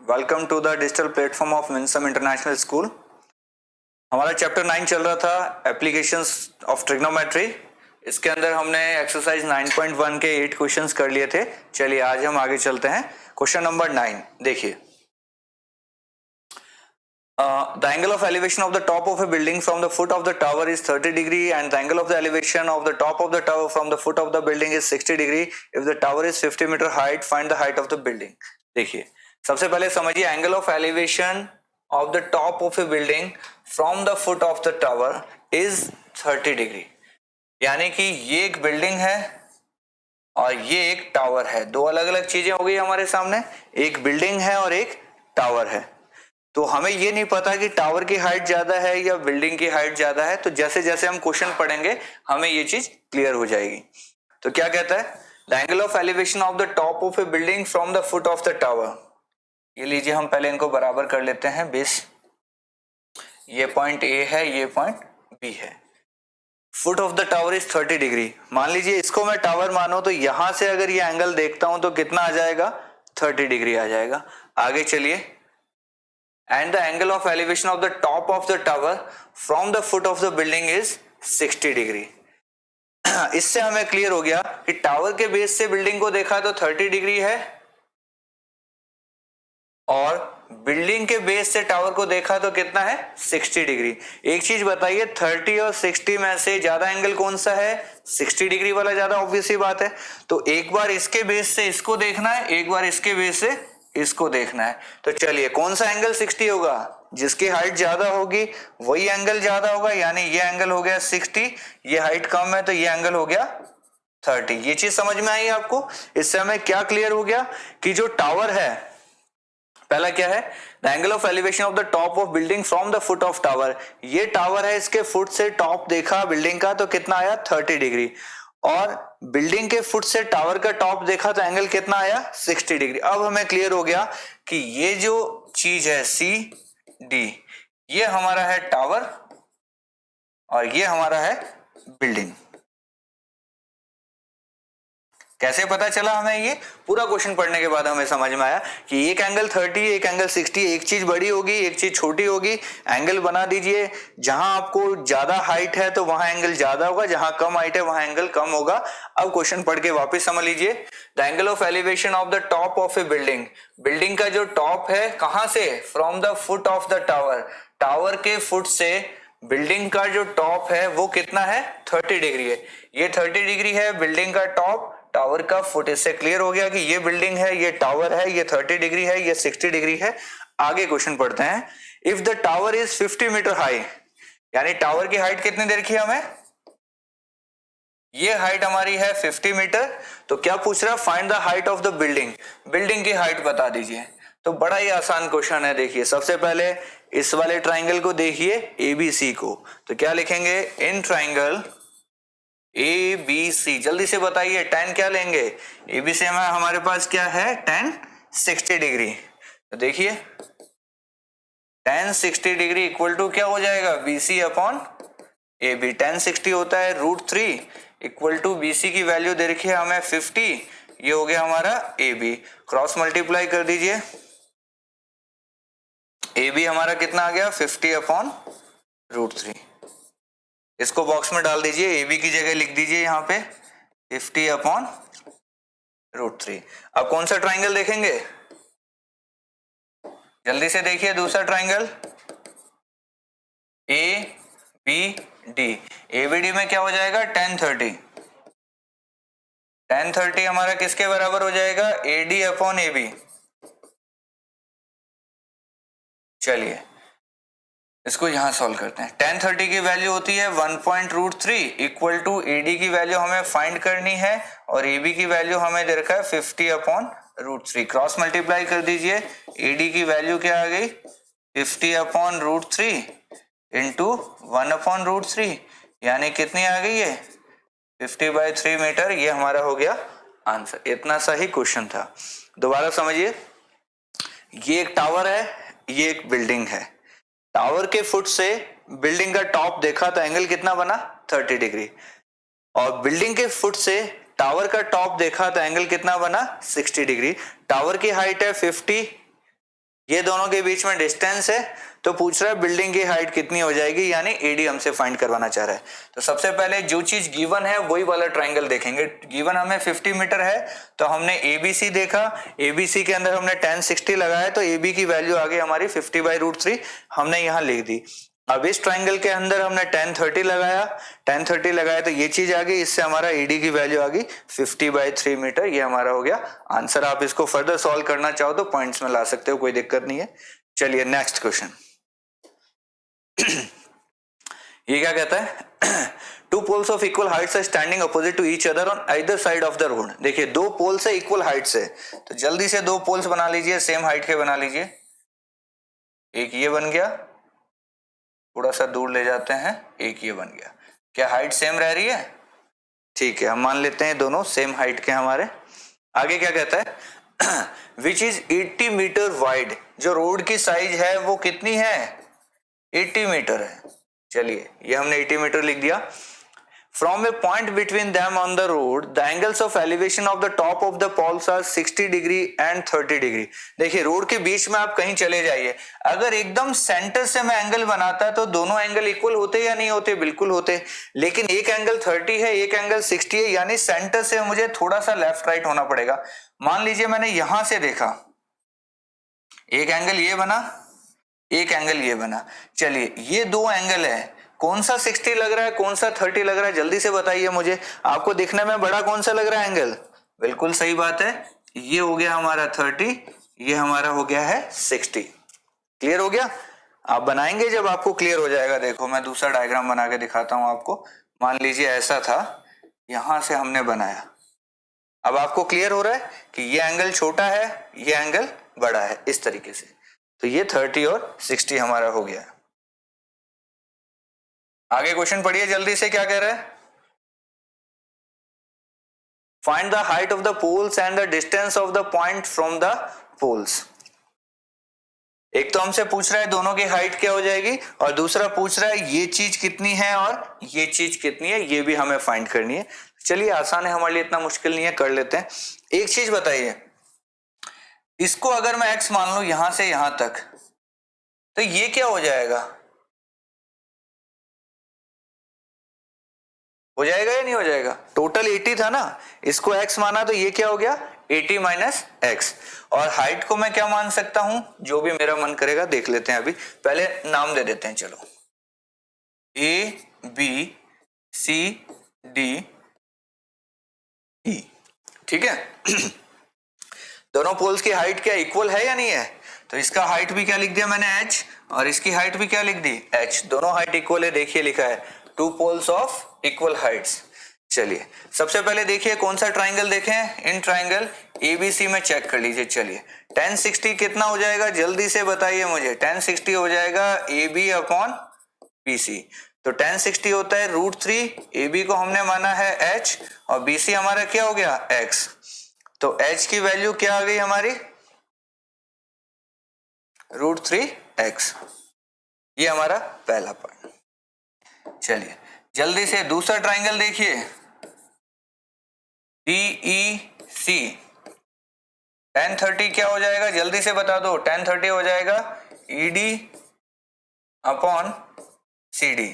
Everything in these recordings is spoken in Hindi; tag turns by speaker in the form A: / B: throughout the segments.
A: Welcome to the digital platform of Minsam international school. हमारा चैप्टर 9 चल रहा था एप्लीकेशंस ऑफ ट्रिग्नोमेट्री। इसके अंदर हमने एक्सरसाइज 9.1 के 8 क्वेश्चंस कर लिए थे। चलिए आज हम आगे चलते हैं। क्वेश्चन नंबर 9 देखिए। The angle of elevation of the top of a building from the foot of the tower is 30 degree and the angle of the elevation of the top of the tower from the foot of the building is 60 degree. If the tower is 50 meter height, find the height of the building. देखिए सबसे पहले समझिए angle of elevation of the top of A building from the foot of the tower is 30 degree. यानी कि ये एक बिल्डिंग है और ये एक टावर है। दो अलग अलग चीजें हो गई हमारे सामने, एक बिल्डिंग है और एक टावर है। तो हमें ये नहीं पता कि टावर की हाइट ज्यादा है या बिल्डिंग की हाइट ज्यादा है। तो जैसे जैसे हम क्वेश्चन पढ़ेंगे हमें ये चीज क्लियर हो जाएगी। तो क्या कहता है, the angle of elevation of the top of A building from the foot of the tower. ये लीजिए, हम पहले इनको बराबर कर लेते हैं बेस। ये पॉइंट ए है, ये पॉइंट बी है। Foot of the tower is 30 degree. मान लीजिए इसको मैं टावर मानो तो यहां से अगर ये एंगल देखता हूं तो कितना आ जाएगा, 30 डिग्री आ जाएगा। आगे चलिए, and the angle of elevation of the top of the tower from the foot of the building is 60 degree। इससे हमें क्लियर हो गया कि टावर के बेस से बिल्डिंग को देखा तो 30 डिग्री है और बिल्डिंग के बेस से टावर को देखा तो कितना है, 60 डिग्री। एक चीज बताइए, 30 और 60 में से ज्यादा एंगल कौन सा है, 60 डिग्री वाला ज्यादा, ऑब्वियस ही बात है। तो एक बार इसके बेस से इसको देखना है, एक बार इसके बेस से इसको देखना है। तो चलिए कौन सा एंगल 60 होगा, जिसकी हाइट ज्यादा होगी वही एंगल ज्यादा होगा। यानी ये एंगल हो गया 60, ये हाइट कम है तो ये एंगल हो गया 30। ये चीज समझ में आई आपको। इससे हमें क्या क्लियर हो गया कि जो टावर है, पहला क्या है, the angle of elevation of the top of building from the foot of tower. ये टावर है, इसके फुट से टॉप देखा बिल्डिंग का तो कितना आया, 30 डिग्री। और बिल्डिंग के फुट से टावर का टॉप देखा तो एंगल कितना आया, 60 डिग्री। अब हमें क्लियर हो गया कि ये जो चीज है सी डी, ये हमारा है टावर और ये हमारा है बिल्डिंग। कैसे पता चला हमें, ये पूरा क्वेश्चन पढ़ने के बाद हमें समझ में आया कि एक एंगल 30, एक एंगल 60, एक चीज बड़ी होगी एक चीज छोटी होगी। एंगल बना दीजिए, जहां आपको ज्यादा हाइट है तो वहां एंगल ज्यादा होगा, जहां कम हाइट है वहां एंगल कम होगा। अब क्वेश्चन पढ़ के वापस समझ लीजिए। The angle of elevation of the top of A building, building का जो टॉप है कहां से, from the foot of the tower, tower के फुट से बिल्डिंग का जो टॉप है वो कितना है, 30 डिग्री है। ये 30 डिग्री है बिल्डिंग का टॉप, टावर का फुट। इससे क्लियर हो गया कि ये बिल्डिंग है, ये टावर है, ये 30 डिग्री है, ये 60 डिग्री है। आगे क्वेश्चन पढ़ते हैं। If the tower is 50 metre high, यानी टावर की हाइट कितनी दे रखी है हमें, ये हाइट हमारी है 50 मीटर। तो क्या पूछ रहा है, find the height of the building, building की हाइट बता दीजिए। तो बड़ा ही आसान क्वेश्चन है। देखिए सबसे पहले इस वाले ट्राइंगल को देखिए, एबीसी को। तो क्या लिखेंगे, इन ट्राइंगल ए बी सी। जल्दी से बताइए tan क्या लेंगे, एबीसी में हमारे पास क्या है, tan 60 डिग्री। तो देखिए tan 60 डिग्री इक्वल टू क्या हो जाएगा, BC अपॉन AB। tan 60 होता है √3 इक्वल टू BC की वैल्यू दे रखी है हमें 50, ये हो गया हमारा AB। क्रॉस मल्टीप्लाई कर दीजिए, AB हमारा कितना आ गया, 50 अपॉन √3। इसको बॉक्स में डाल दीजिए, AB की जगह लिख दीजिए यहाँ पे 50 अपॉन √3। अब कौन सा ट्राइंगल देखेंगे, जल्दी से देखिए दूसरा ट्राइंगल ABD। ABD में क्या हो जाएगा, tan 30। tan 30 हमारा किसके बराबर हो जाएगा, AD अपॉन AB। चलिए इसको यहां सॉल्व करते हैं। tan 30 की वैल्यू होती है 1.√3 इक्वल टू AD की वैल्यू हमें फाइंड करनी है और AB की वैल्यू हमें दे रखा है 50 अपॉन √3। क्रॉस मल्टीप्लाई कर दीजिए, AD की वैल्यू क्या आ गई, 50 अपॉन √3 इंटू 1 अपॉन √3, यानी कितनी आ गई है, 50/3 मीटर। ये हमारा हो गया आंसर। इतना सा ही क्वेश्चन था। दोबारा समझिए, ये एक टावर है, ये एक बिल्डिंग है। टावर के फुट से बिल्डिंग का टॉप देखा तो एंगल कितना बना, 30 डिग्री। और बिल्डिंग के फुट से टावर का टॉप देखा तो एंगल कितना बना, 60 डिग्री। टावर की हाइट है 50, ये दोनों के बीच में डिस्टेंस है, तो पूछ रहा है बिल्डिंग की हाइट कितनी हो जाएगी, यानी एडी हमसे फाइंड करवाना चाह रहा है। तो सबसे पहले जो चीज गिवन है वही वाला ट्राइंगल देखेंगे। गिवन हमें 50 मीटर है, तो हमने एबीसी देखा, एबीसी के अंदर हमने 1060 लगाया, तो एबी की वैल्यू आ गई हमारी 50/√3, हमने यहाँ लिख दी। अब इस ट्राइंगल के अंदर हमने 1030 लगाया, 1030 लगाया तो ये चीज आ गई, इससे हमारा एडी की वैल्यू आ गई 50/3 मीटर, ये हमारा हो गया आंसर। आप इसको फर्दर सॉल्व करना चाहो तो पॉइंट्स में ला सकते हो, कोई दिक्कत नहीं है। चलिए नेक्स्ट क्वेश्चन। ये क्या कहता है, two poles of equal heights are standing opposite to each other on either side of the road. देखिए दो पोल्स है इक्वल हाइट से, तो जल्दी से दो पोल्स बना लीजिए, सेम हाइट के बना लीजिए। एक ये बन गया, थोड़ा सा दूर ले जाते हैं, एक ये बन गया। क्या हाइट सेम रह रही है? ठीक है, हम मान लेते हैं दोनों सेम हाइट के हमारे। आगे क्या कहता है, विच इज 80 मीटर वाइड। जो रोड की साइज है वो कितनी है? 80 मीटर है। चलिए ये हमने 80 मीटर लिख दिया। From a point between them on the road, the angles of elevation of the top of the poles are 60 degree and 30 degree. देखिए रोड के बीच में आप कहीं चले जाइए, अगर एकदम सेंटर से मैं एंगल बनाता तो दोनों एंगल इक्वल होते या नहीं होते? बिल्कुल होते। लेकिन एक एंगल 30 है, एक एंगल 60 है, यानी सेंटर से मुझे थोड़ा सा लेफ्ट राइट होना पड़ेगा। मान लीजिए मैंने यहां से देखा, एक एंगल ये बना, एक एंगल ये बना। चलिए ये दो एंगल है, कौन सा 60 लग रहा है, कौन सा 30 लग रहा है, जल्दी से बताइए मुझे। आपको दिखने में बड़ा कौन सा लग रहा है एंगल? बिल्कुल सही बात है, ये हो गया हमारा 30, ये हमारा हो गया है 60। क्लियर हो गया? आप बनाएंगे जब आपको क्लियर हो जाएगा। देखो मैं दूसरा डायग्राम बना के दिखाता हूं आपको। मान लीजिए ऐसा था, यहां से हमने बनाया। अब आपको क्लियर हो रहा है कि ये एंगल छोटा है, ये एंगल बड़ा है, इस तरीके से। तो ये 30 और 60 हमारा हो गया। आगे क्वेश्चन पढ़िए जल्दी से, क्या कह रहा है, find the height of the poles and the distance of the point from the poles. एक तो हमसे पूछ रहा है दोनों की हाइट क्या हो जाएगी, और दूसरा पूछ रहा है ये चीज कितनी है और ये चीज कितनी है, ये भी हमें फाइंड करनी है। चलिए आसान है हमारे लिए, इतना मुश्किल नहीं है, कर लेते हैं। एक चीज बताइए, इसको अगर मैं x मान लू यहां से यहां तक, तो ये क्या हो जाएगा? हो जाएगा या नहीं हो जाएगा? टोटल 80 था ना, इसको x माना तो ये क्या हो गया 80 माइनस x। और हाइट को मैं क्या मान सकता हूं? जो भी मेरा मन करेगा, देख लेते हैं। अभी पहले नाम दे देते हैं, चलो A B C D E, ठीक है। दोनों पोल्स की हाइट क्या इक्वल है या नहीं है? तो इसका हाइट भी क्या लिख दिया मैंने h, और इसकी हाइट भी क्या लिख दी h। दोनों हाइट इक्वल है, देखिए लिखा है two poles of equal heights. चलिए सबसे पहले देखिए कौन सा ट्राइंगल देखें, इन ट्राइंगल एबीसी में चेक कर लीजिए। चलिए 1060 कितना हो जाएगा, जल्दी से बताइए मुझे। 1060 हो जाएगा AB अपॉन BC। तो 1060 होता है √3, AB को हमने माना है h, और BC हमारा क्या हो गया x। तो h की वैल्यू क्या आ गई हमारी √3x। ये हमारा पहला पॉइंट। चलिए जल्दी से दूसरा ट्राइंगल देखिए, DEC। 1030 क्या हो जाएगा, जल्दी से बता दो। 1030 हो जाएगा ED अपॉन CD।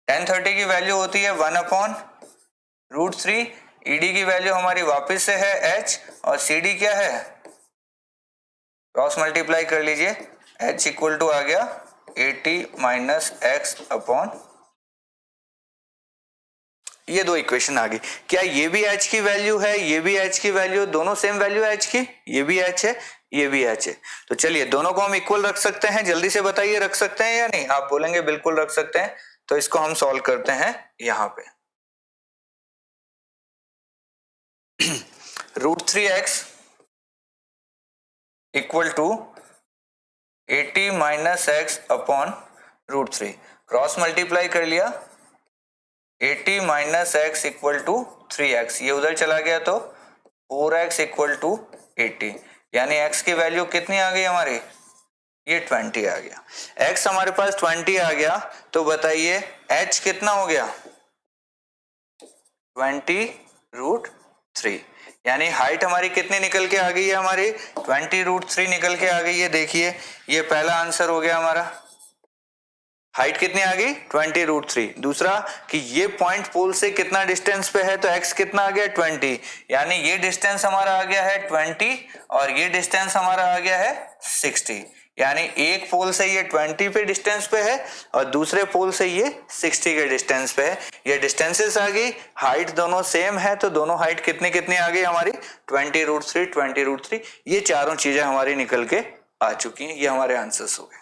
A: 1030 की वैल्यू होती है 1 अपॉन √3, ED की वैल्यू हमारी वापस से है h, और CD क्या है, क्रॉस मल्टीप्लाई कर लीजिए, h इक्वल टू आ गया 80 माइनस x अपॉन, ये दो इक्वेशन आ गई। क्या ये भी h की वैल्यू है, ये भी h की वैल्यू, दोनों सेम वैल्यू है h की, ये भी h है, ये भी h है। तो चलिए दोनों को हम इक्वल रख सकते हैं, जल्दी से बताइए रख सकते हैं या नहीं। आप बोलेंगे बिल्कुल रख सकते हैं, तो इसको हम सॉल्व करते हैं यहां पे। √3x equal to 80 minus x upon √3, cross multiply कर लिया, 80 minus x equal to 3x, ये उधर चला गया तो 4x इक्वल टू 80, यानी x की वैल्यू कितनी आ गई हमारी, ये 20 आ गया। x हमारे पास 20 आ गया, तो बताइए h कितना हो गया 20 √3। यानी हाइट हमारी कितनी निकल के आ गई है, हमारी 20√3 निकल के आ गई है। देखिए ये पहला आंसर हो गया हमारा। हाइट कितनी आ गई 20√3। दूसरा कि ये पॉइंट पोल से कितना डिस्टेंस पे है, तो x कितना आ गया 20, यानी ये डिस्टेंस हमारा आ गया है 20 और ये डिस्टेंस हमारा आ गया है 60। यानी एक पोल से ये 20 पे डिस्टेंस पे है और दूसरे पोल से ये 60 के डिस्टेंस पे है। ये डिस्टेंसेस आ गई, हाइट दोनों सेम है, तो दोनों हाइट कितनी कितनी आ गई हमारी 20√3 20√3। ये चारों चीजें हमारी निकल के आ चुकी हैं। ये हमारे आंसर्स हो गए।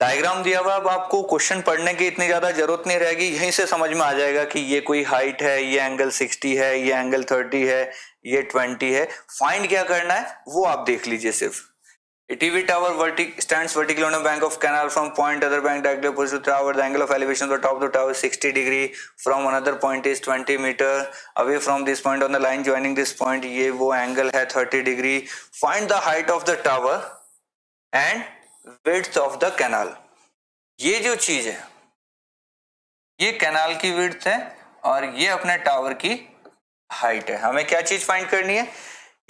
A: डायग्राम दिया हुआ, अब आपको क्वेश्चन पढ़ने की इतनी ज्यादा जरूरत नहीं रहेगी, यहीं से समझ में आ जाएगा कि ये कोई हाइट है, ये एंगल 60 है, ये एंगल 30 है, ये 20 है। फाइंड क्या करना है वो आप देख लीजिए सिर्फ। A TV tower stands vertically on a bank of canal from point other bank directly opposite the tower. The angle of elevation of the top of the tower is 60 degree. From another point is 20 meter. Away from this point on the line joining this point, ये वो angle है 30 degree. Find the height of the tower and width of the canal. ये जो चीज है ये कैनाल की विड्थ है और ये अपने टावर की हाइट है। हमें क्या चीज फाइंड करनी है,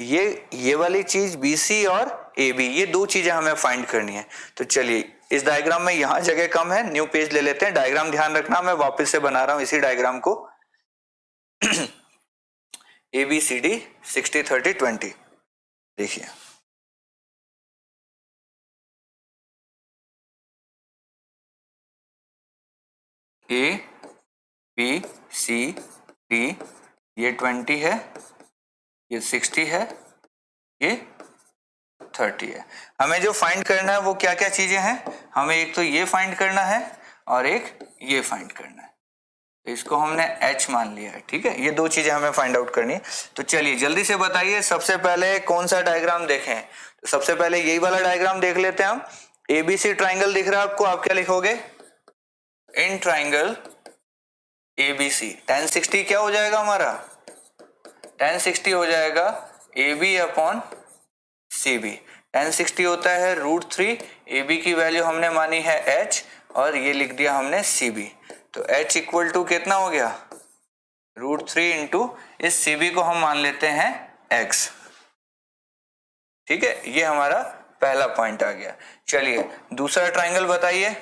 A: ये वाली चीज BC और AB, ये दो चीजें हमें फाइंड करनी है। तो चलिए इस डायग्राम में यहाँ जगह कम है, न्यू पेज ले लेते हैं। डायग्राम ध्यान रखना, मैं वापस से बना रहा हूं इसी डायग्राम को। ABCD 60 30 20। देखिए ABCD, ये 20 है, ये 60 है, ये 30 है। हमें जो फाइंड करना है वो क्या क्या चीजें हैं, हमें एक तो ये फाइंड करना है और एक ये फाइंड करना है। तो इसको हमने H मान लिया है, ठीक है। ये दो चीजें हमें फाइंड आउट करनी है। तो चलिए जल्दी से बताइए, सबसे पहले कौन सा डायग्राम देखें। तो सबसे पहले यही वाला डायग्राम देख लेते हैं हम। ABC ट्राइंगल दिख रहा है आपको, आप क्या लिखोगे, इन ट्राइंगल ABC tan 60 क्या हो जाएगा हमारा, tan 60 हो जाएगा AB अपॉन CB। tan 60 होता है √3, AB की वैल्यू हमने मानी है H और ये लिख दिया हमने CB। तो H इक्वल टू कितना हो गया, √3 इंटू इस CB को हम मान लेते हैं X, ठीक है। ये हमारा पहला पॉइंट आ गया। चलिए दूसरा ट्राइंगल बताइए,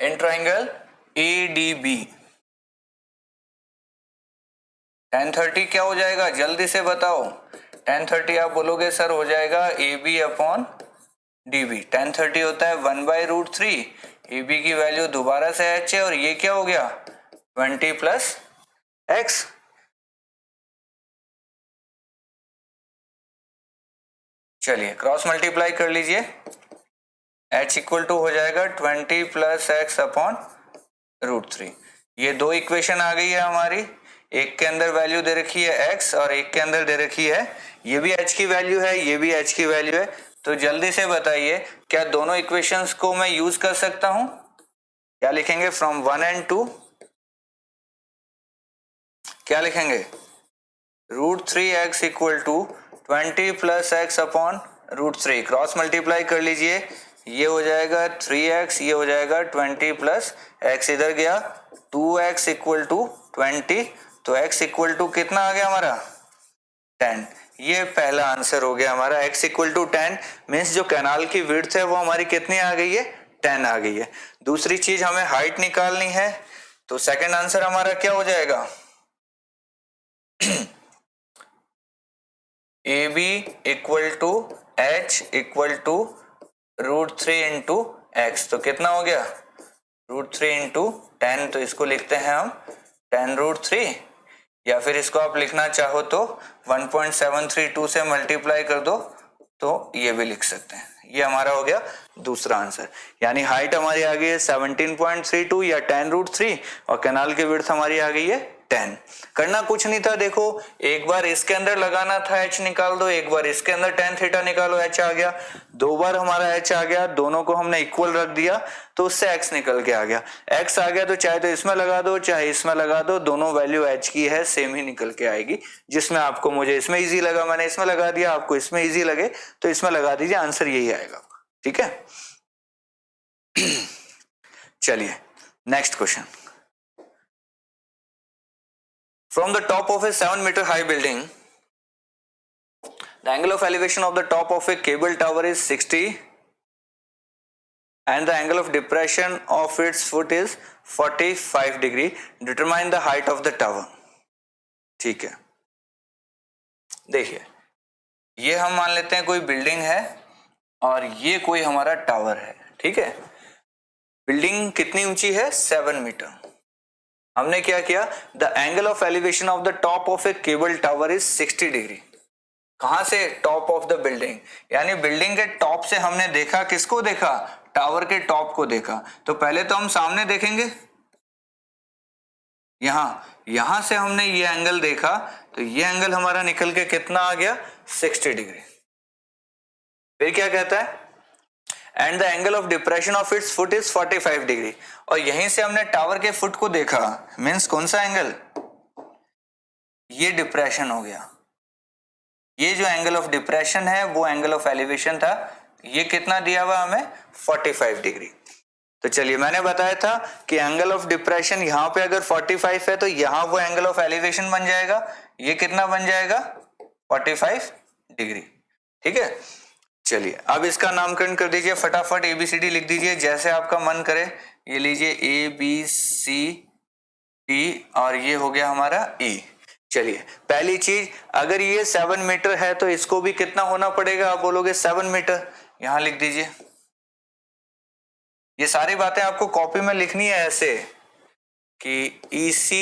A: इन ट्राइंगल ADB tan 30 क्या हो जाएगा, जल्दी से बताओ। tan 30 आप बोलोगे सर हो जाएगा AB अपॉन DB। tan 30 होता है 1/√3, AB की वैल्यू दोबारा से H है और ये क्या हो गया 20 प्लस X। चलिए क्रॉस मल्टीप्लाई कर लीजिए, H इक्वल टू हो जाएगा 20 प्लस X अपॉन √3। ये दो इक्वेशन आ गई है हमारी, एक के अंदर वैल्यू दे रखी है X और एक के अंदर दे रखी है, ये भी H की वैल्यू है, ये भी H की वैल्यू है। तो जल्दी से बताइए क्या दोनों इक्वेशंस को मैं यूज कर सकता हूं, क्या लिखेंगे, फ्रॉम 1 and 2 क्या लिखेंगे, √3x equal to 20 plus X upon √3। Cross multiply कर लीजिए, ये हो जाएगा 3x, ये हो जाएगा 20 प्लस X, इधर गया 2x इक्वल टू 20, तो x इक्वल टू कितना आ गया हमारा 10। ये पहला आंसर हो गया हमारा, x इक्वल टू 10 मीन्स जो कैनाल की विड्थ है वो हमारी कितनी आ गई है 10 आ गई है। दूसरी चीज हमें हाइट निकालनी है, तो सेकंड आंसर हमारा क्या हो जाएगा, AB equal to H equal to √3 into X। तो कितना हो गया √3 इंटू 10, तो इसको लिखते हैं हम 10√3, या फिर इसको आप लिखना चाहो तो 1.732 से मल्टीप्लाई कर दो तो ये भी लिख सकते हैं। ये हमारा हो गया दूसरा आंसर, यानी हाइट हमारी आ गई है 17.32 या 10√3 और कैनाल की विड्थ हमारी आ गई है 10। करना कुछ नहीं था, देखो एक बार इसके अंदर लगाना था H निकाल दो, एक बार इसके अंदर tan थीटा निकालो H आ गया, दो बार हमारा H आ गया, दोनों को हमने इक्वल रख दिया तो उससे X निकल के आ गया। X आ गया तो चाहे तो इसमें लगा दो चाहे इसमें लगा दो, दोनों वैल्यू H की है सेम ही निकल के आएगी। जिसमें आपको मुझे इसमें इजी लगा मैंने इसमें लगा दिया, आपको इसमें इजी लगे तो इसमें लगा दीजिए, आंसर यही आएगा, ठीक है। चलिए next question, From the top of a 7-meter high building, the angle of elevation of the top of a cable tower is 60 and the angle of depression of its foot is 45 degree. Determine the height of the tower. ठीक है, देखिए ये हम मान लेते हैं कोई बिल्डिंग है और ये कोई हमारा टावर है, ठीक है। बिल्डिंग कितनी ऊंची है? 7 मीटर। हमने क्या किया, the angle of elevation of the top of A cable tower is 60 degree. कहां से? टॉप ऑफ द बिल्डिंग, यानी बिल्डिंग के टॉप से हमने देखा, किसको देखा? टावर के टॉप को देखा। तो पहले तो हम सामने देखेंगे, यहां से हमने ये एंगल देखा, तो ये एंगल हमारा निकल के कितना आ गया? 60 डिग्री। फिर क्या कहता है? And the angle of depression of its foot is 45 degree. और यहीं से हमने टावर के फुट को देखा, मीन्स कौन सा एंगल? ये डिप्रेशन हो गया। ये जो एंगल ऑफ डिप्रेशन है वो एंगल ऑफ एलिवेशन था। ये कितना दिया हुआ हमें? 45 डिग्री। तो चलिए, मैंने बताया था कि एंगल ऑफ डिप्रेशन यहाँ पे अगर 45 है तो यहाँ वो एंगल ऑफ एलिवेशन बन जाएगा। ये कितना बन जाएगा? 45 डिग्री, ठीक है। चलिए अब इसका नामकरण कर दीजिए, फटाफट ABCD लिख दीजिए जैसे आपका मन करे। ये लीजिए ABCD और ये हो गया हमारा E। चलिए पहली चीज, अगर ये 7 मीटर है तो इसको भी कितना होना पड़ेगा? आप बोलोगे 7 मीटर, यहां लिख दीजिए। ये सारी बातें आपको कॉपी में लिखनी है ऐसे कि EC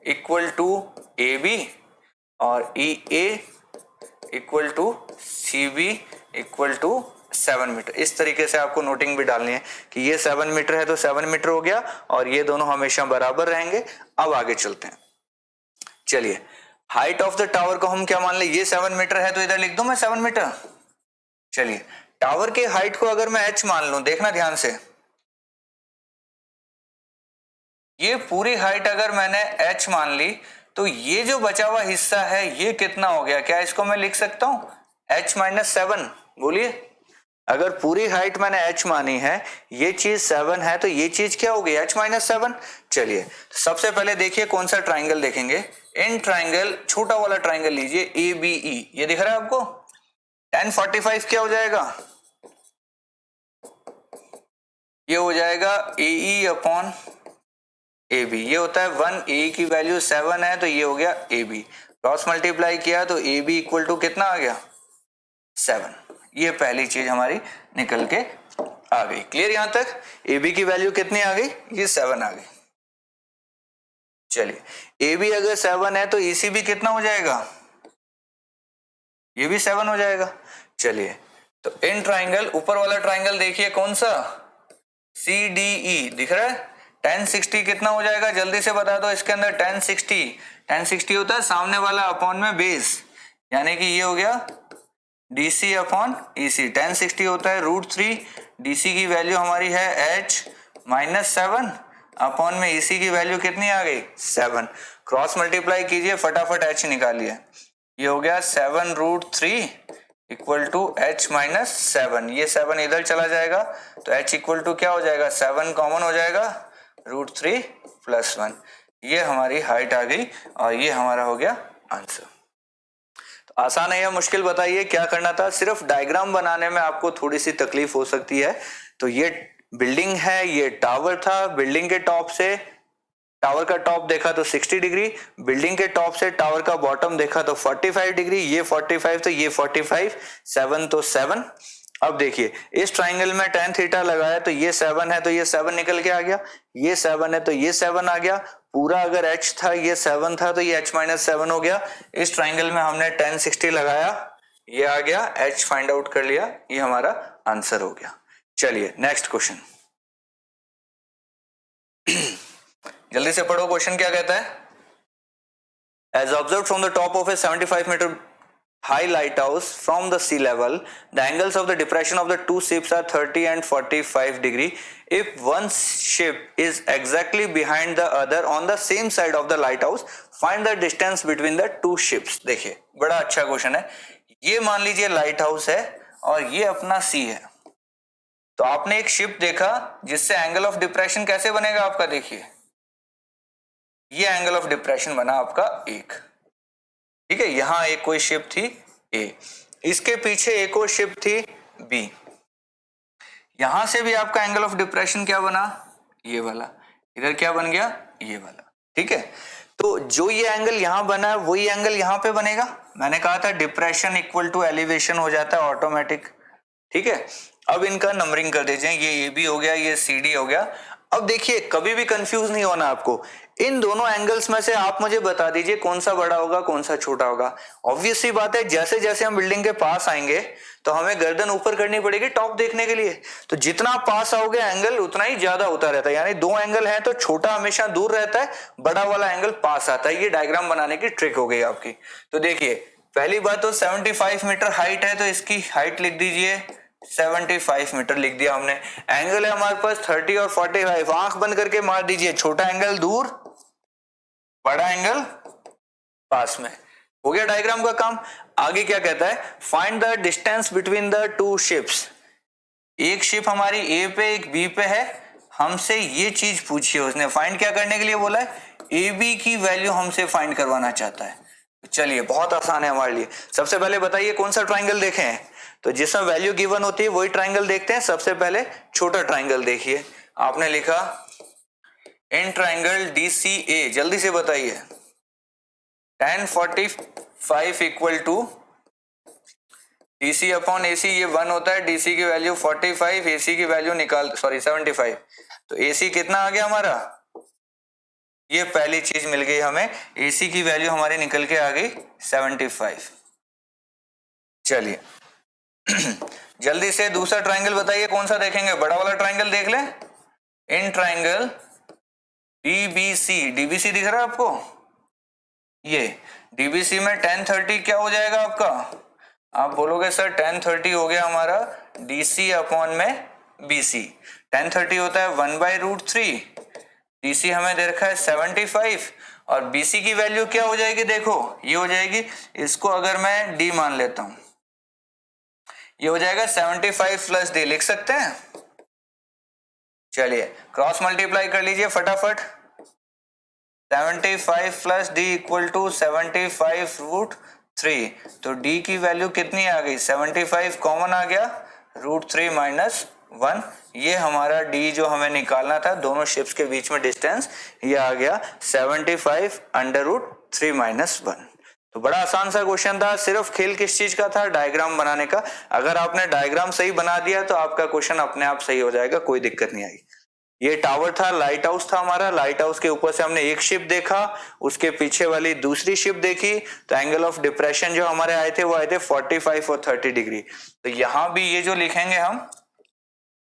A: इक्वल टू AB और EA equal to CB equal to 7 metre. इस तरीके से आपको नोटिंग भी डालनी है कि ये 7 मीटर है तो 7 मीटर हो गया और ये दोनों हमेशा बराबर रहेंगे। अब आगे चलते हैं। चलिए, हाइट ऑफ द टावर को हम क्या मान ले? ये 7 मीटर है तो इधर लिख दूं मैं 7 मीटर। चलिए, टावर के हाइट को अगर मैं h मान लूं, देखना ध्यान से, ये पूरी हाइट अगर मैंने h मान ली तो ये जो बचा हुआ हिस्सा है ये कितना हो गया? क्या इसको मैं लिख सकता हूं h माइनस 7? बोलिए, अगर पूरी हाइट मैंने h मानी है, ये चीज 7 है तो ये चीज क्या हो गई? h minus 7। चलिए सबसे पहले देखिए कौन सा ट्राइंगल देखेंगे। इन ट्राइंगल, छोटा वाला ट्राइंगल लीजिए ABE, ये दिख रहा है आपको? tan 45 क्या हो जाएगा? ये हो जाएगा AE अपॉन AB। ये होता है 1, AE की वैल्यू 7 है तो ये हो गया AB। क्रॉस मल्टीप्लाई किया तो AB इक्वल टू कितना आ गया? 7। ये पहली चीज हमारी निकल के आ गई। क्लियर यहां तक? AB की वैल्यू कितनी आ गई? ये 7 आ गई। चलिए, AB अगर 7 है तो EC भी कितना हो जाएगा? ये भी 7 हो जाएगा। चलिए, तो इन ट्राइंगल, ऊपर वाला ट्राइंगल देखिए कौन सा? CDE दिख रहा है? tan 60 कितना हो जाएगा? जल्दी से बता दो इसके अंदर। tan 60 होता है सामने वाला अपॉन में बेस, यानी कि ये हो गया DC अपॉन EC। tan 60 होता है √3, DC की वैल्यू हमारी है h माइनस 7 अपॉन में EC की वैल्यू कितनी आ गई? 7। क्रॉस मल्टीप्लाई कीजिए, फटाफट h निकालिए। ये हो गया 7√3 इक्वल टू h माइनस 7। ये 7 इधर चला जाएगा तो h इक्वल टू क्या हो जाएगा? 7 कॉमन हो जाएगा, √3 प्लस 1। ये हमारी हाइट आ गई और ये हमारा हो गया आंसर। तो आसान है या मुश्किल बताइए? क्या करना था? सिर्फ डायग्राम बनाने में आपको थोड़ी सी तकलीफ हो सकती है। तो ये बिल्डिंग है, ये टावर था, बिल्डिंग के टॉप से टावर का टॉप देखा तो 60 डिग्री, बिल्डिंग के टॉप से टावर का बॉटम देखा तो 45 डिग्री, ये 45 तो ये 45, 7 तो 7। अब देखिए, इस ट्राइंगल में tan थीटा लगाया तो ये 7 है तो ये 7 निकल के आ गया, ये 7 है तो ये 7 आ गया। पूरा अगर h था, ये 7 था तो ये h माइनस 7 हो गया। इस ट्राइंगल में हमने tan 60 लगाया, ये आ गया, h फाइंड आउट कर लिया, ये हमारा आंसर हो गया। चलिए नेक्स्ट क्वेश्चन, जल्दी से पढ़ो, क्वेश्चन क्या कहता है? As observed from the top of a 75-meter high lighthouse from the sea level, the angles of the depression of the two ships are 30 and 45 degree. If one ship is exactly behind the other on the same side of the lighthouse, find the distance between the two ships. देखिए, बड़ा अच्छा क्वेश्चन है। ये मान लीजिए लाइट हाउस है और ये अपना सी है। तो आपने एक शिप देखा जिससे एंगल ऑफ डिप्रेशन कैसे बनेगा आपका? देखिए, ये एंगल ऑफ डिप्रेशन बना आपका एक, ठीक है। यहां एक कोई शिप थी ए, इसके पीछे एक और शिप थी बी, यहां से भी आपका एंगल ऑफ डिप्रेशन क्या बना, ये वाला, इधर क्या बन गया, ये वाला, ठीक है। तो जो ये एंगल यहां बना है वही एंगल यहां पे बनेगा। मैंने कहा था डिप्रेशन इक्वल टू एलिवेशन हो जाता है ऑटोमेटिक, ठीक है। अब इनका नंबरिंग कर दीजिए, ये ए बी हो गया, ये सी डी हो गया। अब देखिए कभी भी कंफ्यूज नहीं होना आपको, इन दोनों एंगल्स में से आप मुझे बता दीजिए कौन सा बड़ा होगा कौन सा छोटा होगा। ऑब्वियस सी बात है, जैसे जैसे हम बिल्डिंग के पास आएंगे तो हमें गर्दन ऊपर करनी पड़ेगी टॉप देखने के लिए, तो जितना पास आओगे एंगल उतना ही ज्यादा होता रहता है, यानी दो एंगल है तो छोटा हमेशा दूर रहता है, बड़ा वाला एंगल पास आता है। ये डायग्राम बनाने की ट्रिक हो गई आपकी। तो देखिए पहली बात तो 75 मीटर हाइट है तो इसकी हाइट लिख दीजिए 75 मीटर, लिख दिया हमने। एंगल है हमारे पास 30 और 45, आंख बंद करके मार दीजिए, छोटा एंगल दूर, बड़ा एंगल पास में। हो गया डायग्राम का काम। आगे क्या कहता है, find the distance between the two ships. एक शिप हमारी ए पे एक बी पे है, हमसे ये चीज पूछी है उसने, फाइंड क्या करने के लिए बोला है, ए बी की वैल्यू हमसे फाइंड करवाना चाहता है। चलिए बहुत आसान है हमारे लिए। सबसे पहले बताइए कौन सा ट्राइंगल देखे हैं, तो जिसमें वैल्यू गिवन होती है वही ट्राइंगल देखते हैं। सबसे पहले छोटा ट्राइंगल देखिए, आपने लिखा इन ट्राइंगल डी सी ए, जल्दी से बताइए, tan 45 equal to DC upon AC, ये 1 होता है, डीसी की वैल्यू 45, एसी की वैल्यू निकाल, सॉरी 75, तो एसी कितना आ गया हमारा, ये पहली चीज मिल गई हमें, एसी की वैल्यू हमारी निकल के आ गई 75। चलिए जल्दी से दूसरा ट्राइंगल बताइए कौन सा देखेंगे, बड़ा वाला ट्राइंगल देख लें, इन ट्राइंगल डीबीसी, डीबीसी दिख रहा है आपको, ये डीबीसी में tan 30 क्या हो जाएगा आपका, आप बोलोगे सर tan 30 हो गया हमारा डीसी अपॉन में बीसी। tan 30 होता है 1/√3, डीसी हमें दे रखा है 75 और बीसी की वैल्यू क्या हो जाएगी, देखो ये हो जाएगी, इसको अगर मैं डी मान लेता हूं, ये हो जाएगा 75 प्लस डी, लिख सकते हैं। चलिए क्रॉस मल्टीप्लाई कर लीजिए फटाफट, 75 प्लस डी इक्वल टू 75√3, तो डी की वैल्यू कितनी आ गई, 75 कॉमन आ गया, √3 माइनस 1, ये हमारा डी जो हमें निकालना था दोनों शिप्स के बीच में डिस्टेंस, ये आ गया 75 √3 माइनस 1। तो बड़ा आसान सा क्वेश्चन था, सिर्फ खेल किस चीज का था, डायग्राम बनाने का। अगर आपने डायग्राम सही बना दिया तो आपका क्वेश्चन अपने आप सही हो जाएगा, कोई दिक्कत नहीं आएगी। ये टावर था, लाइट हाउस था हमारा, लाइट हाउस के ऊपर से हमने एक शिप देखा, उसके पीछे वाली दूसरी शिप देखी, तो एंगल ऑफ डिप्रेशन जो हमारे आए थे वो आए थे 45 और 30 डिग्री। तो यहां भी ये जो लिखेंगे हम,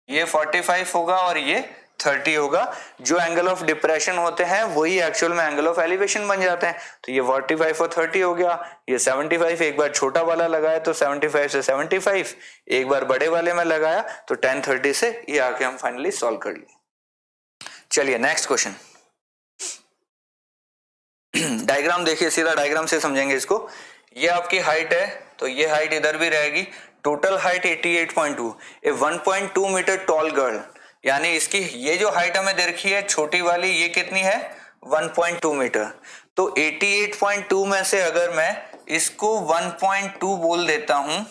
A: ये 45 होगा और ये 30 होगा। जो एंगल ऑफ डिप्रेशन होते हैं वही एक्चुअल में एंगल ऑफ एलिवेशन बन जाते हैं। तो ये 45 और 30 हो गया, ये 75, एक बार छोटा वाला लगाया तो 75 से 75, एक बार बड़े वाले में लगाया तो tan 30 से ये आके हम फाइनली सॉल्व कर लिए। चलिए नेक्स्ट क्वेश्चन, डायग्राम देखिए, सीधा डायग्राम से समझेंगे इसको। ये आपकी हाइट है तो ये हाइट इधर भी रहेगी, टोटल हाइट 88.2, ए 1.2 मीटर टॉल गर्ल, यानी इसकी ये जो हाइट हमें दे रखी है छोटी वाली, ये कितनी है 1.2 मीटर। तो 88.2 में से अगर मैं इसको 1.2 बोल देता हूं,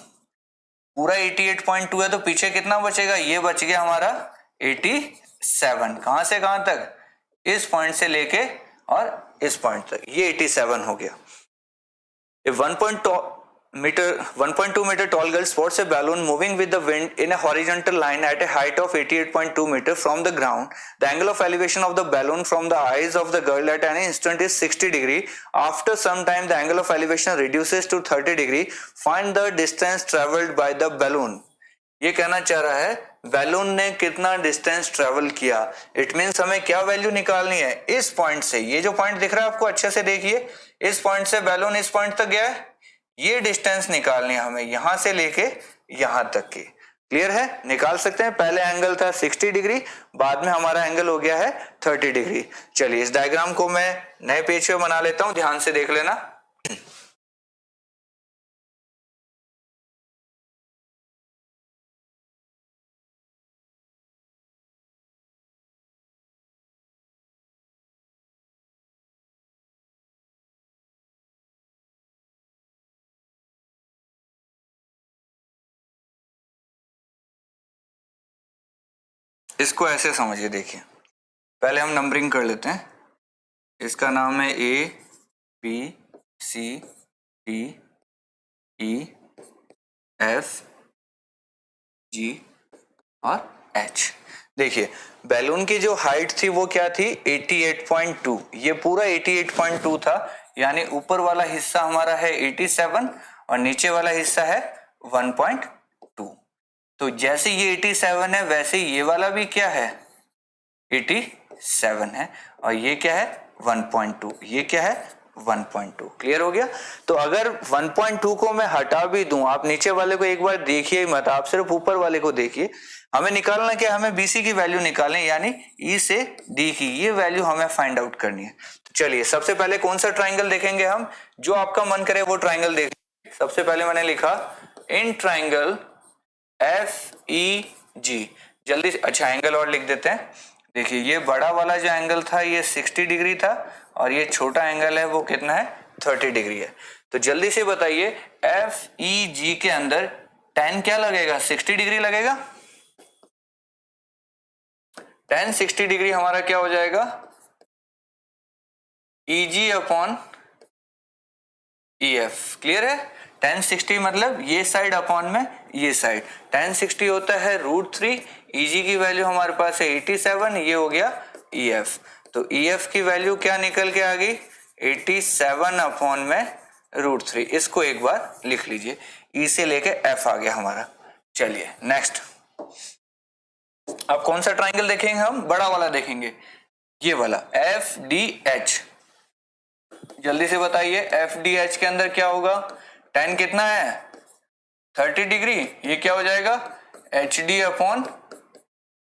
A: पूरा 88.2 है तो पीछे कितना बचेगा, ये बच गया हमारा 87, कहां से कहां तक, इस पॉइंट से लेके और इस पॉइंट तक, ये 87 हो गया। 1.2 meter tall girl spots a balloon moving with the wind in a horizontal line at a height of 88.2 meter from the ground. The angle of elevation of the balloon from the eyes of the girl at any instant is 60 degree. After some time, the angle of elevation reduces to 30 degree. Find the distance traveled by the balloon. ये कहना चाह रहा है बैलून ने कितना डिस्टेंस ट्रेवल किया, इट मींस हमें क्या वैल्यू निकालनी है, इस पॉइंट से, ये जो पॉइंट दिख रहा है आपको अच्छे से देखिए, इस पॉइंट से बैलून इस पॉइंट तक गया है, ये डिस्टेंस निकालनी है हमें यहां से लेके यहां तक की। क्लियर है, निकाल सकते हैं। पहले एंगल था 60 डिग्री, बाद में हमारा एंगल हो गया है 30 डिग्री। चलिए इस डायग्राम को मैं नए पेज पे बना लेता हूं, ध्यान से देख लेना। इसको ऐसे समझिए, देखिए पहले हम नंबरिंग कर लेते हैं। इसका नाम है A B C D E F G और एच। देखिए बैलून की जो हाइट थी वो क्या थी 88.2, ये पूरा 88.2 था, यानी ऊपर वाला हिस्सा हमारा है 87 और नीचे वाला हिस्सा है 1.2। तो जैसे ये 87 है वैसे ये वाला भी क्या है 87 है और ये क्या है 1.2, ये क्या है 1.2। क्लियर हो गया। तो अगर 1.2 को मैं हटा भी दूं, आप नीचे वाले को एक बार देखिए मत, आप सिर्फ ऊपर वाले को देखिए। हमें निकालना क्या, हमें बीसी की वैल्यू निकालें, यानी ई से डी की ये वैल्यू हमें फाइंड आउट करनी है। तो चलिए सबसे पहले कौन सा ट्राइंगल देखेंगे हम, जो आपका मन करे वो ट्राइंगल देखें। सबसे पहले मैंने लिखा इन ट्राइंगल एफ ई जी, जल्दी से अच्छा एंगल और लिख देते हैं। देखिए ये बड़ा वाला जो एंगल था ये 60 डिग्री था और ये छोटा एंगल है वो कितना है 30 डिग्री है। तो जल्दी से बताइए एफ ई जी के अंदर tan क्या लगेगा 60 डिग्री लगेगा। tan 60 डिग्री हमारा क्या हो जाएगा ई जी अपॉन ई एफ। क्लियर है। tan 60 मतलब ये साइड अपॉन में ये साइड, tan 60 होता है √3, eg की वैल्यू हमारे पास है 87, ये हो गया ef। तो ef की वैल्यू क्या निकल के आ गई 87 अपॉन में √3। इसको एक बार लिख लीजिए, e से लेके f आ गया हमारा। चलिए नेक्स्ट, अब कौन सा ट्राइंगल देखेंगे हम, बड़ा वाला देखेंगे, ये वाला एफ डी एच। जल्दी से बताइए एफ डी एच के अंदर क्या होगा, tan कितना है 30 डिग्री, ये क्या हो जाएगा H D upon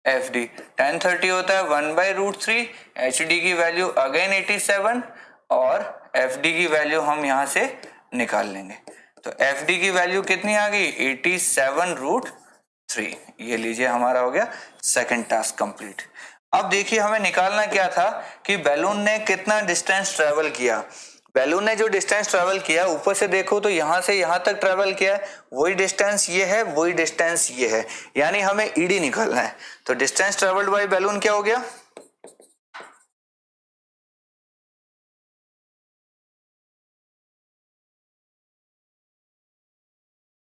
A: F D. tan 30 होता है 1/√3, एच डी की वैल्यू अगेन 87 और एफ डी की वैल्यू हम यहां से निकाल लेंगे। तो एफ डी की वैल्यू कितनी आ गई 87√3। ये लीजिए हमारा हो गया सेकंड टास्क कंप्लीट। अब देखिए हमें निकालना क्या था कि बैलून ने कितना डिस्टेंस ट्रेवल किया। बैलून ने जो डिस्टेंस ट्रेवल किया ऊपर से देखो तो यहां से यहां तक ट्रेवल किया है, वही डिस्टेंस ये है, वही डिस्टेंस ये है, यानी हमें ईडी निकालना है। तो डिस्टेंस ट्रेवल्ड बाय बैलून क्या हो गया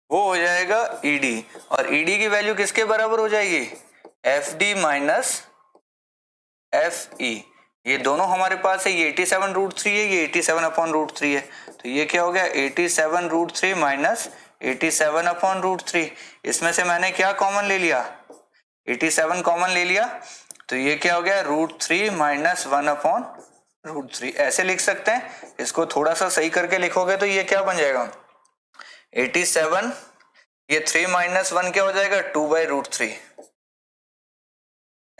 A: वो हो जाएगा ईडी, और ईडी की वैल्यू किसके बराबर हो जाएगी F D minus F E. ये दोनों हमारे पास है, ये 87√3 है, ये 87/√3 है। तो ये क्या हो गया 87√3 माइनस 87/√3। इसमें से मैंने क्या कॉमन ले लिया 87 कॉमन ले लिया, तो ये क्या हो गया √3 माइनस 1/√3। ऐसे लिख सकते हैं। इसको थोड़ा सा सही करके लिखोगे तो ये क्या बन जाएगा 87, ये 3 माइनस 1 क्या हो जाएगा 2/√3।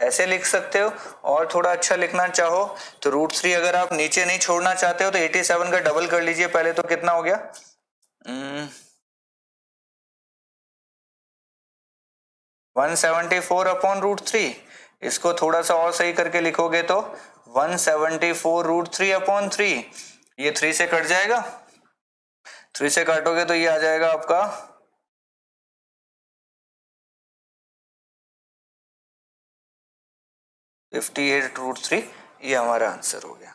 A: ऐसे लिख सकते हो। और थोड़ा अच्छा लिखना चाहो तो √3 अगर आप नीचे नहीं छोड़ना चाहते हो तो 87 का डबल कर लीजिए पहले, तो कितना हो गया 174/√3। इसको थोड़ा सा और सही करके लिखोगे तो 174√3/3। ये 3 से कट जाएगा, 3 से काटोगे तो ये आ जाएगा आपका 58√3। ये हमारा आंसर हो गया।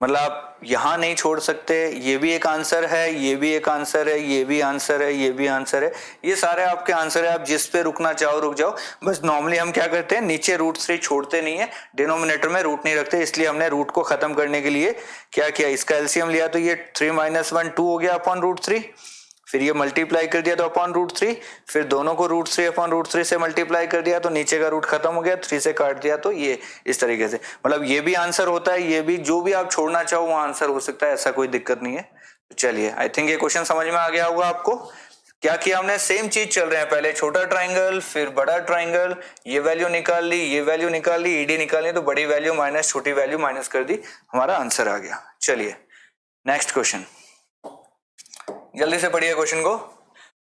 A: मतलब आप यहां नहीं छोड़ सकते, ये भी एक आंसर है, ये भी एक आंसर है, ये भी आंसर है, ये भी आंसर है, ये सारे आपके आंसर है। आप जिस पे रुकना चाहो रुक जाओ। बस नॉर्मली हम क्या करते हैं नीचे √3 छोड़ते नहीं है, डिनोमिनेटर में रूट नहीं रखते, इसलिए हमने रूट को खत्म करने के लिए क्या किया इसका एलसीएम लिया। तो ये 3 माइनस 1 2 हो गया अपॉन √3, फिर ये मल्टीप्लाई कर दिया तो अपॉन √3, फिर दोनों को √3 अपॉन √3 से मल्टीप्लाई कर दिया तो नीचे का रूट खत्म हो गया, 3 से काट दिया तो ये इस तरीके से। मतलब ये भी आंसर होता है, ये भी जो भी आप छोड़ना चाहो वो आंसर हो सकता है, ऐसा कोई दिक्कत नहीं है। तो चलिए आई थिंक ये क्वेश्चन समझ में आ गया होगा आपको। क्या किया हमने, सेम चीज चल रहे हैं, पहले छोटा ट्राइंगल फिर बड़ा ट्राइंगल, ये वैल्यू निकाल ली, ये वैल्यू निकाल ली, ईडी निकाली, तो बड़ी वैल्यू माइनस छोटी वैल्यू माइनस कर दी, हमारा आंसर आ गया। चलिए नेक्स्ट क्वेश्चन, जल्दी से पढ़िए क्वेश्चन को।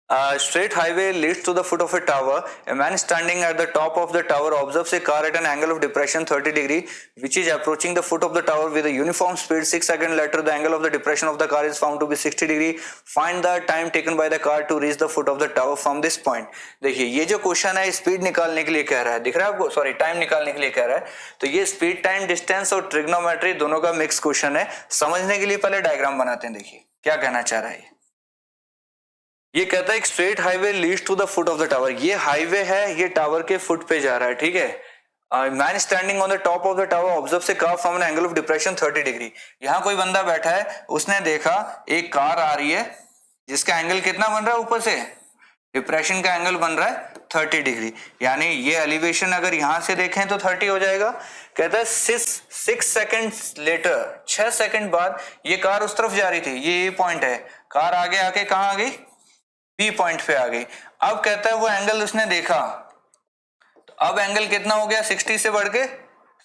A: A straight highway leads to the foot of a tower. A man standing at the top of the tower observes a car at an angle of depression 30 degree, which is approaching the foot of the tower with a uniform speed. 6 seconds later, the angle of the depression of the car is found to be 60 degree. Find the time taken by the car to reach the foot of the tower from this point. देखिए ये जो क्वेश्चन है स्पीड निकालने के लिए कह रहा है, दिख रहा है आपको, सॉरी टाइम निकालने के लिए कह रहा है. तो ये स्पीड, टाइम, डिस्टेंस और ट्रिग्नोमेट्री दोनों का मिक्स क्वेश्चन है. समझने के लिए पहले डायग्राम बनाते हैं. देखिए क्या कहना चाह रहा है. ये कहता है एक straight highway leads to the foot of the tower. ये हाईवे है, ये टावर के फुट पे जा रहा है. ठीक है. Man standing on the top of the tower observe से car from an angle of depression 30 degree. यहाँ कोई बंदा बैठा है, उसने देखा एक कार आ रही है जिसका एंगल कितना बन रहा है, ऊपर से डिप्रेशन का एंगल बन रहा है 30 डिग्री. यानी ये एलिवेशन अगर यहां से देखें तो 30 हो जाएगा. कहता है 6 सेकंड्स लेटर, 6 सेकंड बाद ये कार उस तरफ जा रही थी. ये पॉइंट है, कार आगे आके कहां आ गई, बी पॉइंट पे आ गई. अब कहता है वो एंगल उसने देखा, तो अब एंगल कितना हो गया, 60 से बढ़ के,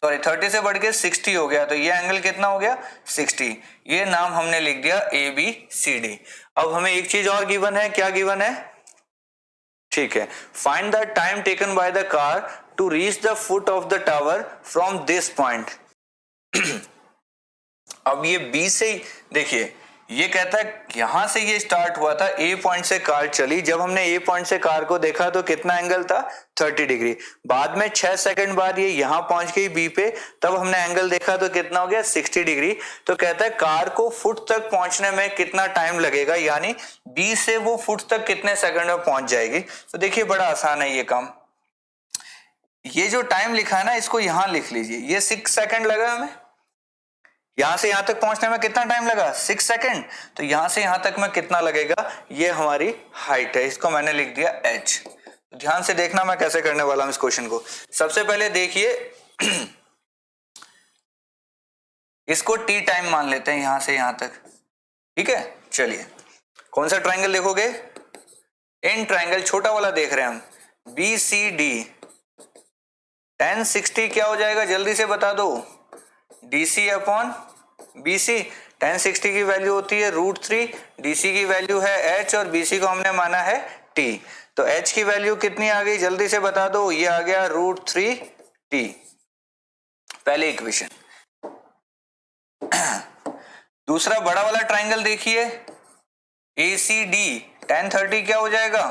A: सॉरी 30 से बढ़ के 60 हो गया. तो ये एंगल कितना हो गया, 60. ये नाम हमने लिख दिया ABCD. अब हमें एक चीज और गिवन है. क्या गिवन है, ठीक है, find the time taken by the car to reach the foot of the tower from this point. अब ये बी से देखिए, ये कहता है यहां से ये स्टार्ट हुआ था, ए पॉइंट से कार चली. जब हमने ए पॉइंट से कार को देखा तो कितना एंगल था, 30 डिग्री. बाद में 6 सेकंड बाद ये यहां पहुंच गई बी पे, तब हमने एंगल देखा तो कितना हो गया, 60 डिग्री. तो कहता है कार को फुट तक पहुंचने में कितना टाइम लगेगा, यानी बी से वो फुट तक कितने सेकंड में पहुंच जाएगी. तो देखिए बड़ा आसान है ये काम. ये जो टाइम लिखा है ना, इसको यहां लिख लीजिए. ये 6 सेकंड लगा हमें, यहां से यहां तक पहुंचने में कितना टाइम लगा, 6 सेकंड. तो यहां से यहां तक में कितना लगेगा, ये हमारी हाइट है, इसको मैंने लिख दिया h. ध्यान से देखना मैं कैसे करने वाला हूं इस क्वेश्चन को. सबसे पहले देखिए इसको t टाइम मान लेते हैं यहां से यहां तक. ठीक है, चलिए कौन सा ट्राइंगल देखोगे, इन ट्राइंगल छोटा वाला देख रहे हैं हम, BCD. tan 60 क्या हो जाएगा, जल्दी से बता दो, DC अपॉन BC. tan 60 की वैल्यू होती है √3, DC की वैल्यू है h और BC को हमने माना है t. तो h की वैल्यू कितनी आ गई, जल्दी से बता दो, ये आ गया √3t. पहले इक्वेशन. दूसरा बड़ा वाला ट्राइंगल देखिए, ACD. tan 30 क्या हो जाएगा,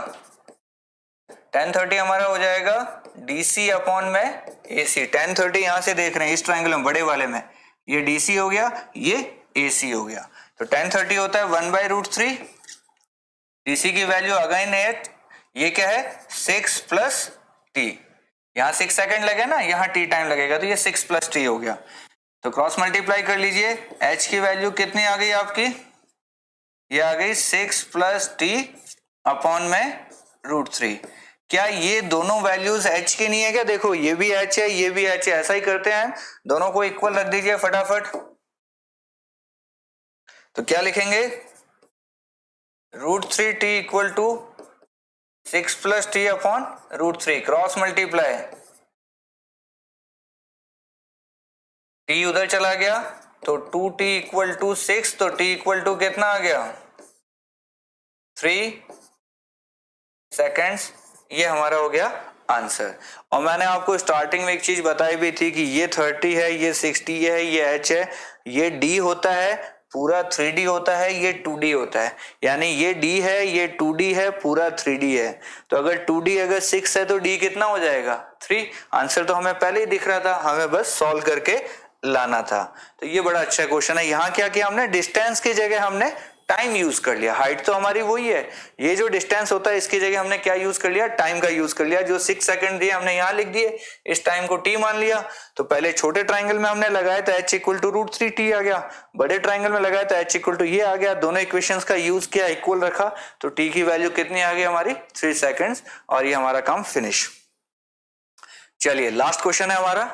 A: tan 30 हमारा हो जाएगा DC अपॉन में AC. tan 30 यहां से देख रहे हैं इस ट्राइंगल में, बड़े वाले में, ये DC हो गया, ये AC हो गया. तो tan 30 होता है 1/√3. DC की वैल्यू अगेन है, ये क्या है 6 + t. यहां 6 सेकंड लगे ना, यहां t टाइम लगेगा, तो ये 6 + t हो गया. तो क्रॉस मल्टीप्लाई कर लीजिए, h की वैल्यू कितनी आ गई आपकी, ये आ गई 6 + t अपॉन में √3. क्या ये दोनों वैल्यूज h की नहीं है क्या, देखो ये भी h है, ये भी h है. ऐसा ही करते हैं, दोनों को इक्वल रख दीजिए फटाफट. तो क्या लिखेंगे, √3t इक्वल टू 6 + t अपॉन √3. क्रॉस मल्टीप्लाई, t उधर चला गया तो 2t इक्वल टू 6, तो t इक्वल टू कितना आ गया, 3 सेकेंड्स. ये हमारा हो गया आंसर. और मैंने आपको स्टार्टिंग में एक चीज बताई भी थी कि ये 30 है, ये 60 है, ये h है, ये d होता है, पूरा 3D होता है, ये 2D होता है. यानी ये d है, ये 2D है, पूरा 3D है. तो अगर 2D अगर 6 है तो d कितना हो जाएगा, 3. आंसर तो हमें पहले ही दिख रहा था, हमें बस सॉल्व करके लाना था. तो ये बड़ा अच्छा क्वेश्चन है. यहाँ क्या किया हमने, डिस्टेंस की जगह हमने टाइम यूज कर लिया. हाइट तो हमारी वही है, ये जो डिस्टेंस होता है इसकी जगह हमने क्या यूज कर लिया, टाइम का यूज कर लिया. जो 6 सेकंड दिए हमने यहाँ लिख दिए, इस टाइम को t मान लिया. तो पहले छोटे ट्राइंगल में हमने लगाया था h इक्वल टू √3t आ गया, बड़े ट्राइंगल में लगाया था h इक्वल टू ये आ गया. दोनों इक्वेशंस का यूज किया, इक्वल रखा, तो t की वैल्यू कितनी आ गई हमारी, 3 सेकंड्स. और ये हमारा काम फिनिश. चलिए लास्ट क्वेश्चन है हमारा.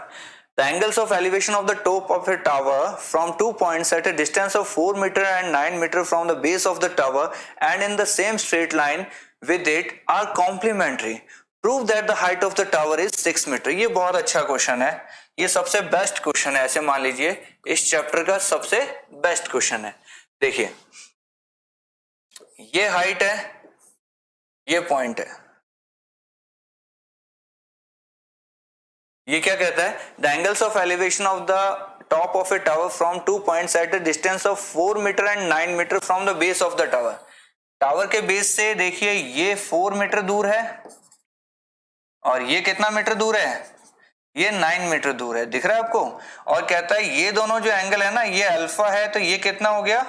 A: The angles of elevation of the top of a tower from 2 points at a distance of 4 meter and 9 meter from the base of the tower and in the same straight line with it are complementary. Prove that the height of the tower is 6 meter. ये बहुत अच्छा क्वेश्चन है, ये सबसे बेस्ट क्वेश्चन है, ऐसे मान लीजिए इस चैप्टर का सबसे बेस्ट क्वेश्चन है. देखिए ये हाइट है, ये पॉइंट है। ये क्या कहता है, the angles of elevation of the top of a tower from 2 points at a distance of 4 metre and 9 metre from the base of the tower. Tower के बेस से देखिए ये 4 मीटर दूर है और ये कितना मीटर दूर है, ये 9 मीटर दूर है, दिख रहा है आपको। और कहता है ये दोनों जो एंगल है ना, ये अल्फा है, तो ये कितना हो गया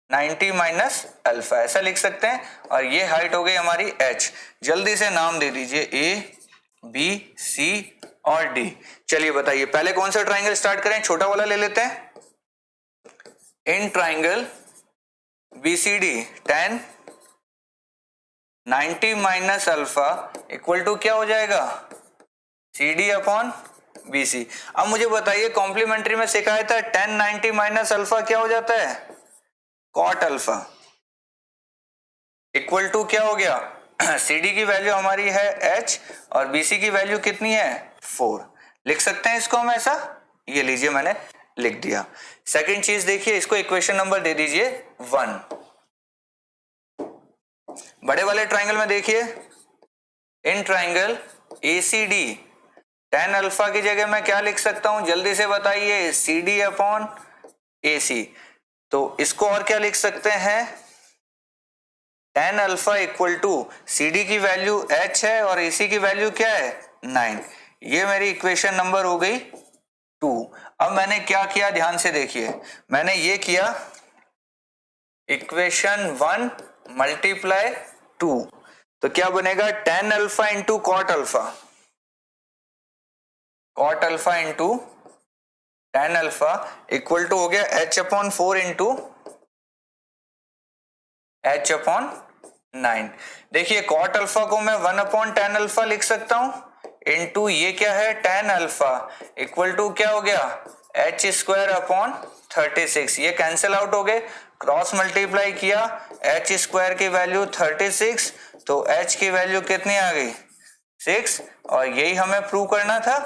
A: 90 माइनस अल्फा, ऐसा लिख सकते हैं। और ये हाइट हो गई हमारी h। जल्दी से नाम दे दीजिए A, B, C और D। चलिए बताइए पहले कौन सा ट्राइंगल स्टार्ट करें, छोटा वाला ले लेते हैं। In triangle BCD tan 90 minus alpha equal to क्या हो जाएगा, CD अपॉन BC। अब मुझे बताइए कॉम्प्लीमेंट्री में सिखाया था tan 90 माइनस अल्फा क्या हो जाता है, कॉट अल्फा, इक्वल टू क्या हो गया CD की वैल्यू हमारी है h और BC की वैल्यू कितनी है 4। लिख सकते हैं इसको हम ऐसा, ये लीजिए मैंने लिख दिया। सेकंड चीज देखिए, इसको इक्वेशन नंबर दे दीजिए 1। बड़े वाले ट्राइंगल में देखिए, in triangle ACD tan alpha की जगह मैं क्या लिख सकता हूं, जल्दी से बताइए, CD अपॉन AC। तो इसको और क्या लिख सकते हैं, tan alpha equal to CD की वैल्यू h है और AC की वैल्यू क्या है 9। ये मेरी इक्वेशन नंबर हो गई 2। अब मैंने क्या किया ध्यान से देखिए, मैंने ये किया इक्वेशन 1 मल्टीप्लाई 2, तो क्या बनेगा tan alpha into cot alpha, cot alpha into tan alpha equal to हो गया h upon 4 into h upon 9। देखिए कॉट अल्फा को मैं 1 अपॉन tan अल्फा लिख सकता हूं, इंटू ये क्या है tan अल्फा इक्वल टू क्या हो गया h स्क्वायर अपॉन 36। ये कैंसिल आउट हो गए, क्रॉस मल्टीप्लाई किया, h स्क्वायर की वैल्यू 36, तो h की वैल्यू कितनी आ गई 6। और यही हमें प्रूव करना था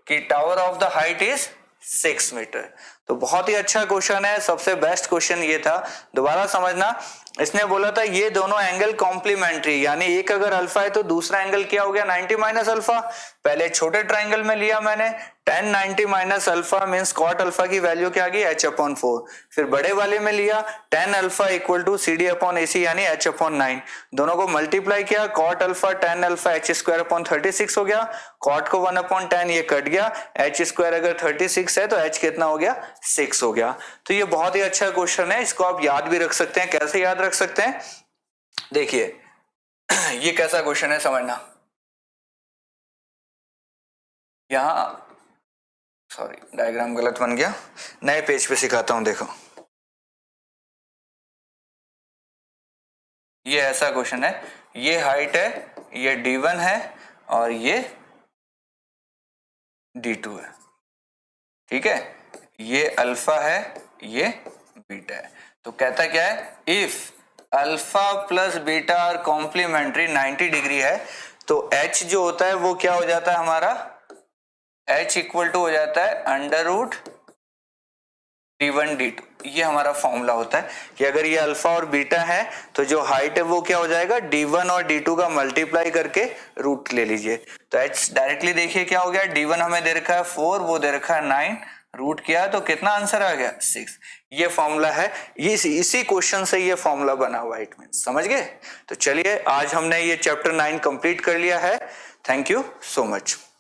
A: कि tower of the height is 6 metre. तो बहुत ही अच्छा क्वेश्चन है, सबसे बेस्ट क्वेश्चन ये था। दोबारा समझना, इसने बोला था ये दोनों एंगल कॉम्प्लीमेंट्री, यानी एक अगर अल्फा है तो दूसरा एंगल क्या हो गया 90 माइनस अल्फा। पहले छोटे ट्राइंगल में लिया मैंने tan 90 minus alpha means cot alpha की वैल्यू क्या आ गई h अपॉन 4। फिर बड़े वाले में लिया tan alpha equal to CD upon AC यानी h अपॉन 9। दोनों को मल्टीप्लाई किया, cot alpha tan alpha h square upon 36 हो गया, कॉट को 1 अपॉन tan ये कट गया, h स्क्वायर अगर 36 है तो h कितना हो गया 6 हो गया। तो ये बहुत ही अच्छा क्वेश्चन है, इसको आप याद भी रख सकते हैं। कैसे याद रख सकते हैं, देखिए ये कैसा क्वेश्चन है समझना। यहां सॉरी डायग्राम गलत बन गया, नए पेज पे सिखाता हूं। देखो ये ऐसा क्वेश्चन है, ये हाइट है, ये D1 है और ये D2 है, ठीक है, ये अल्फा है, ये बीटा है। तो कहता क्या है, if alpha plus beta are complementary 90 degree है, तो h जो होता है वो क्या हो जाता है हमारा, h इक्वल टू हो जाता है अंडर रूट D1 D2। ये हमारा फॉर्मूला होता है कि अगर ये अल्फा और बीटा है तो जो हाइट है वो क्या हो जाएगा D1 और D2 का मल्टीप्लाई करके रूट ले लीजिए। तो h डायरेक्टली देखिए क्या हो गया, D1 हमें दे रखा है 4, वो दे रखा है 9, रूट किया तो कितना आंसर आ गया 6। ये फॉर्मूला है, ये इसी क्वेश्चन से ये फॉर्मूला बना हुआ है, इट मींस, समझ गए। तो चलिए आज हमने ये चैप्टर 9 कंप्लीट कर लिया है। Thank you so much.